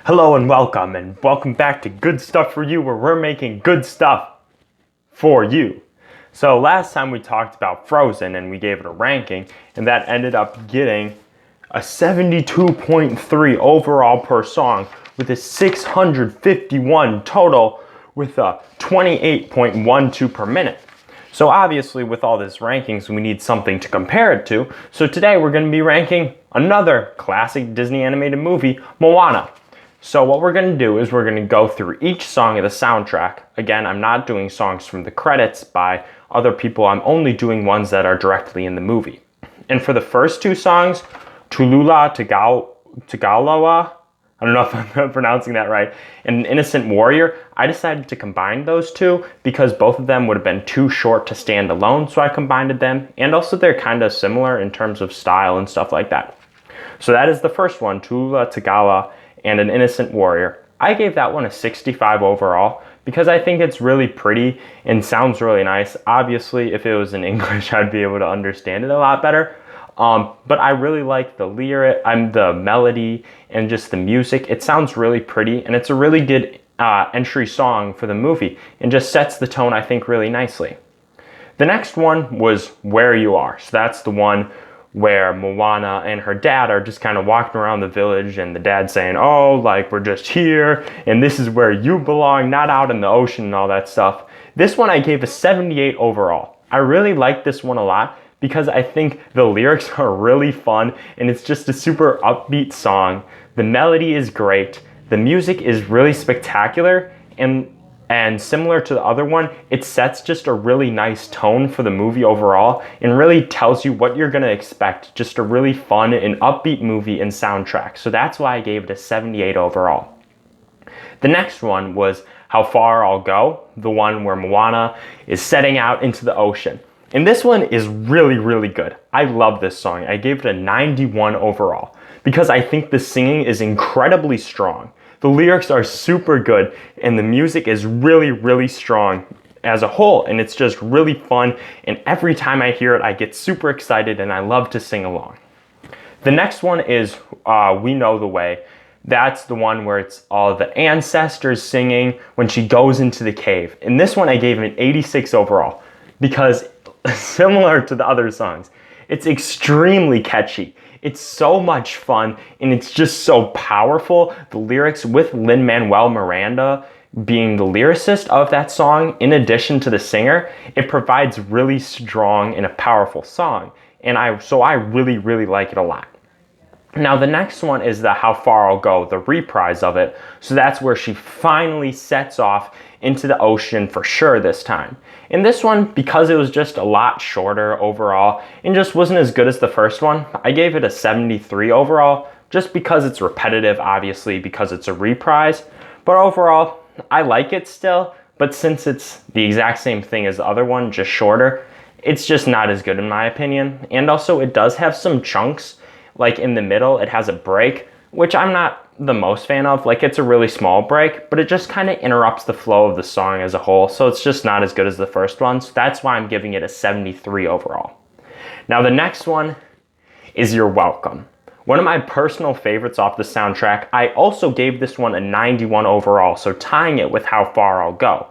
Hello and welcome back to Good Stuff for You, where we're making good stuff for you. So last time we talked about Frozen and we gave it a ranking, and that ended up getting a 72.3 overall per song with a 651 total with a 28.12 per minute. So obviously with all this rankings, we need something to compare it to. So today we're going to be ranking another classic Disney animated movie, Moana. So what we're going to do is we're going to go through each song of the soundtrack. Again, I'm not doing songs from the credits by other people. I'm only doing ones that are directly in the movie. And for the first two songs, Tulula Tagalawa, I don't know if I'm pronouncing that right, and Innocent Warrior, I decided to combine those two because both of them would have been too short to stand alone, so I combined them. And also they're kind of similar in terms of style and stuff like that. So that is the first one, Tulula Tagala and An Innocent Warrior. I gave that one a 65 overall because I think it's really pretty and sounds really nice. Obviously, if it was in English, I'd be able to understand it a lot better. But I really like the lyric, the melody, and just the music. It sounds really pretty, and it's a really good entry song for the movie, and just sets the tone, I think, really nicely. The next one was Where You Are. So that's the one where Moana and her dad are just kind of walking around the village, and the dad's saying, oh, like, we're just here, and this is where you belong, not out in the ocean and all that stuff. This one I gave a 78 overall. I really like this one a lot because I think the lyrics are really fun, and it's just a super upbeat song. The melody is great. The music is really spectacular, and similar to the other one, it sets just a really nice tone for the movie overall and really tells you what you're gonna expect. Just a really fun and upbeat movie and soundtrack. So that's why I gave it a 78 overall. The next one was How Far I'll Go, the one where Moana is setting out into the ocean. And this one is really, really good. I love this song. I gave it a 91 overall because I think the singing is incredibly strong. The lyrics are super good, and the music is really, really strong as a whole, and it's just really fun, and every time I hear it, I get super excited, and I love to sing along. The next one is We Know the Way. That's the one where it's all the ancestors singing when she goes into the cave. And this one I gave an 86 overall because similar to the other songs, it's extremely catchy. It's so much fun, and it's just so powerful. The lyrics, with Lin-Manuel Miranda being the lyricist of that song, in addition to the singer, it provides really strong and a powerful song. And so I really, really like it a lot. Now the next one is the How Far I'll Go, the reprise of it. So that's where she finally sets off into the ocean for sure this time. In this one, because it was just a lot shorter overall and just wasn't as good as the first one, I gave it a 73 overall, just because it's repetitive, obviously, because it's a reprise. But overall, I like it still, but since it's the exact same thing as the other one, just shorter, it's just not as good in my opinion. And also it does have some chunks, like in the middle, it has a break, which I'm not the most fan of. Like, it's a really small break, but it just kind of interrupts the flow of the song as a whole, so it's just not as good as the first one. So that's why I'm giving it a 73 overall. Now the next one is You're Welcome. One of my personal favorites off the soundtrack. I also gave this one a 91 overall, so tying it with How Far I'll Go.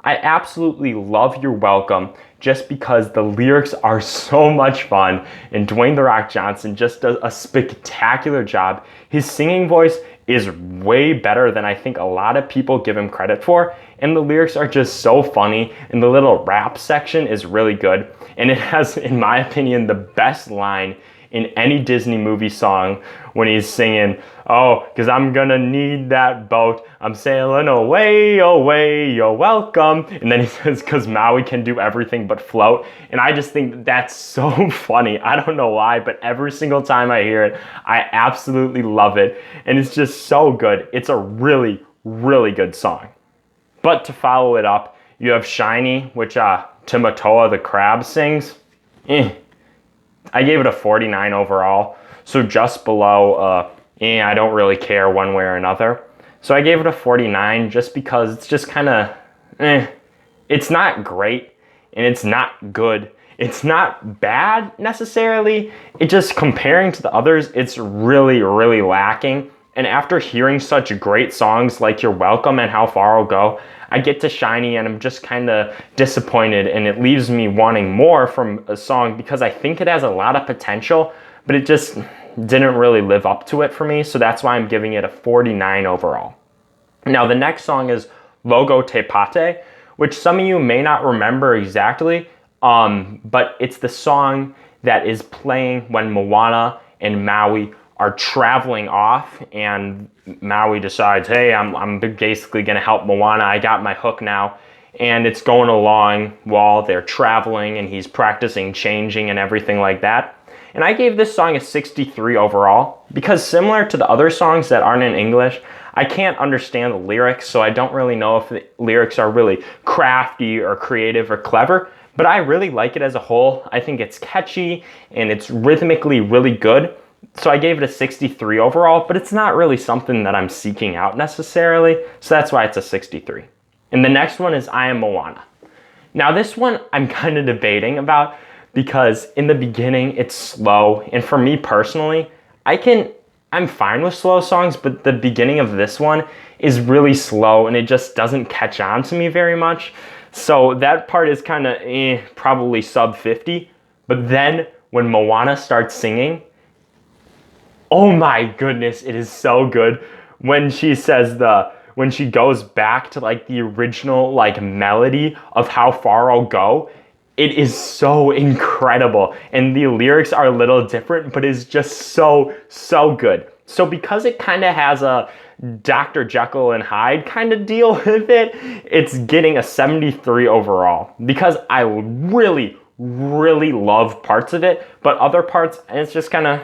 I absolutely love You're Welcome just because the lyrics are so much fun, and Dwayne "The Rock" Johnson just does a spectacular job. His singing voice is way better than I think a lot of people give him credit for, and the lyrics are just so funny, and the little rap section is really good, and it has, in my opinion, the best line in any Disney movie song when he's singing, oh, cause I'm gonna need that boat, I'm sailing away, away, you're welcome. And then he says, cause Maui can do everything but float. And I just think that's so funny. I don't know why, but every single time I hear it, I absolutely love it. And it's just so good. It's a really, really good song. But to follow it up, you have Shiny, which Timatoa the crab sings. I gave it a 49 overall, so just below, I don't really care one way or another. So I gave it a 49 just because it's just kind of, It's not great, and it's not good. It's not bad necessarily. It just, comparing to the others, it's really, really lacking. And after hearing such great songs like You're Welcome and How Far I'll Go, I get to Shiny and I'm just kind of disappointed, and it leaves me wanting more from a song because I think it has a lot of potential, but it just didn't really live up to it for me. So that's why I'm giving it a 49 overall. Now the next song is Logo Te Pate, which some of you may not remember exactly, but it's the song that is playing when Moana and Maui are traveling off, and Maui decides, hey, I'm basically gonna help Moana, I got my hook now, and it's going along while they're traveling and he's practicing changing and everything like that. And I gave this song a 63 overall because similar to the other songs that aren't in English, I can't understand the lyrics, so I don't really know if the lyrics are really crafty or creative or clever, but I really like it as a whole. I think it's catchy and it's rhythmically really good. So I gave it a 63 overall, but it's not really something that I'm seeking out necessarily, so that's why it's a 63. And the next one is I Am Moana. Now this one I'm kind of debating about because in the beginning it's slow, and for me personally, I'm fine with slow songs, but the beginning of this one is really slow and it just doesn't catch on to me very much. So that part is kind of probably sub 50, but then when Moana starts singing, oh my goodness, it is so good. When she says when she goes back to like the original like melody of How Far I'll Go, it is so incredible. And the lyrics are a little different, but it's just so good. So because it kind of has a Dr. Jekyll and Hyde kind of deal with it, it's getting a 73 overall because I really love parts of it, but other parts, it's just kind of,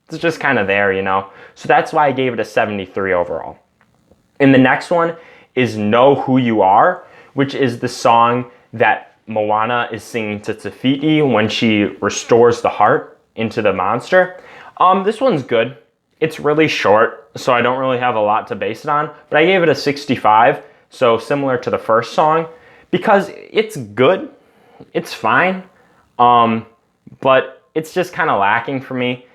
it's just kind of there, you know? So that's why I gave it a 73 overall. And the next one is Know Who You Are, which is the song that Moana is singing to Te Fiti when she restores the heart into the monster. This one's good. It's really short, so I don't really have a lot to base it on, but I gave it a 65, so similar to the first song, because it's good, it's fine, but it's just kind of lacking for me.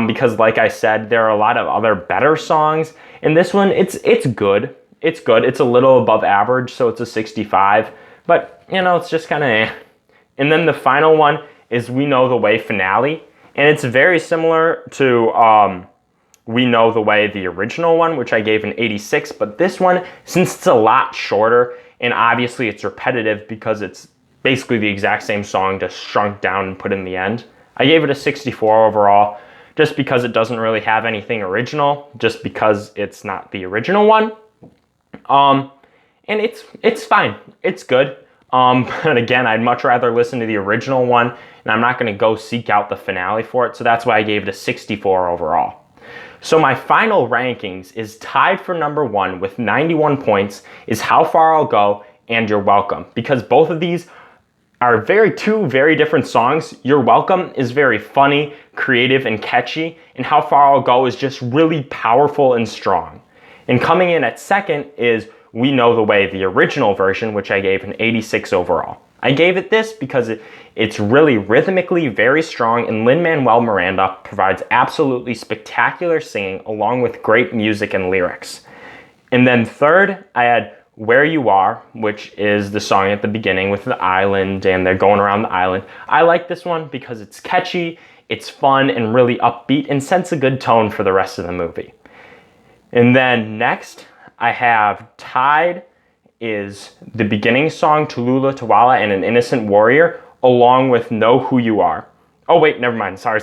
Because like I said, there are a lot of other better songs. And this one, it's good. It's good. It's a little above average, so it's a 65. But, you know, it's just kind of eh. And then the final one is We Know the Way finale. And it's very similar to We Know the Way, the original one, which I gave an 86. But this one, since it's a lot shorter, and obviously it's repetitive because it's basically the exact same song just shrunk down and put in the end, I gave it a 64 overall. Just because it doesn't really have anything original, just because it's not the original one. And it's fine, it's good. But again, I'd much rather listen to the original one, and I'm not gonna go seek out the finale for it, so that's why I gave it a 64 overall. So my final rankings is tied for number 1 with 91 points is How Far I'll Go and You're Welcome, because both of these are two very different songs. You're Welcome is very funny, creative, and catchy, and How Far I'll Go is just really powerful and strong. And coming in at second is We Know the Way, the original version, which I gave an 86 overall. I gave it this because it's really rhythmically very strong, and Lin-Manuel Miranda provides absolutely spectacular singing along with great music and lyrics. And then third, I had Where You Are, which is the song at the beginning with the island and they're going around the island. I like this one because it's catchy, it's fun, and really upbeat and sets a good tone for the rest of the movie. And then next, I have tied is the beginning song Tulula Tawala and An Innocent Warrior, along with Know Who You Are. Oh wait, never mind, sorry.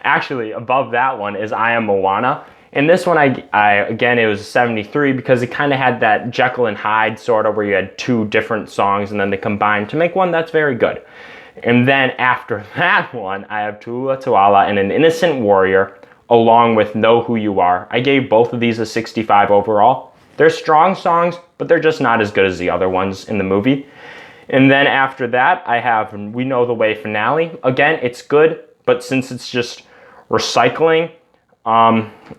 Actually, above that one is I Am Moana. And this one, again, it was a 73 because it kind of had that Jekyll and Hyde sort of where you had two different songs and then they combined to make one that's very good. And then after that one, I have Tulula Tawala and An Innocent Warrior along with Know Who You Are. I gave both of these a 65 overall. They're strong songs, but they're just not as good as the other ones in the movie. And then after that, I have We Know the Way finale. Again, it's good, but since it's just recycling,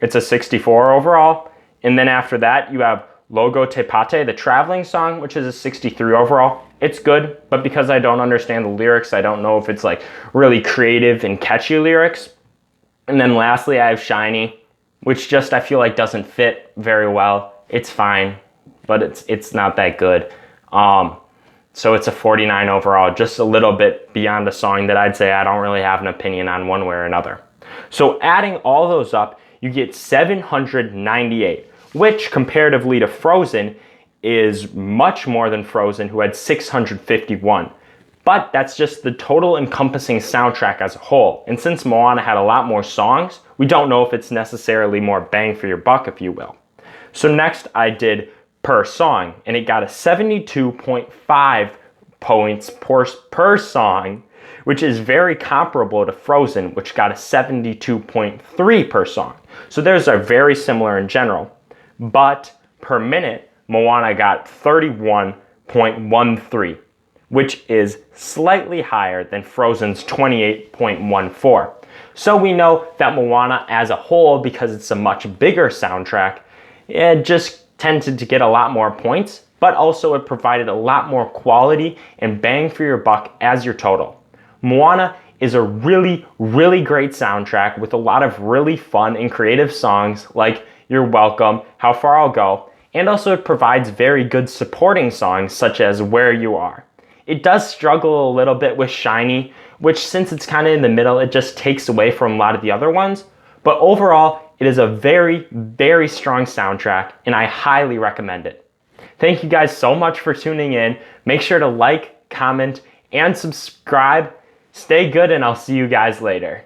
it's a 64 overall. And then after that, you have Logo Te Pate, the traveling song, which is a 63 overall. It's good, but because I don't understand the lyrics, I don't know if it's like really creative and catchy lyrics. And then lastly, I have Shiny, which just I feel like doesn't fit very well. It's fine, but it's not that good. So it's a 49 overall, just a little bit beyond a song that I'd say I don't really have an opinion on one way or another. So adding all those up, you get 798, which comparatively to Frozen is much more than Frozen, who had 651. But that's just the total encompassing soundtrack as a whole. And since Moana had a lot more songs, we don't know if it's necessarily more bang for your buck, if you will. So next I did per song, and it got a 72.5 points per song, which is very comparable to Frozen, which got a 72.3 per song. So those are very similar in general. But per minute, Moana got 31.13, which is slightly higher than Frozen's 28.14. So we know that Moana as a whole, because it's a much bigger soundtrack, it just tended to get a lot more points, but also it provided a lot more quality and bang for your buck as your total. Moana is a really, really great soundtrack with a lot of really fun and creative songs like You're Welcome, How Far I'll Go, and also it provides very good supporting songs such as Where You Are. It does struggle a little bit with Shiny, which since it's kind of in the middle, it just takes away from a lot of the other ones, but overall, it is a very, very strong soundtrack, and I highly recommend it. Thank you guys so much for tuning in. Make sure to like, comment, and subscribe. Stay good, and I'll see you guys later.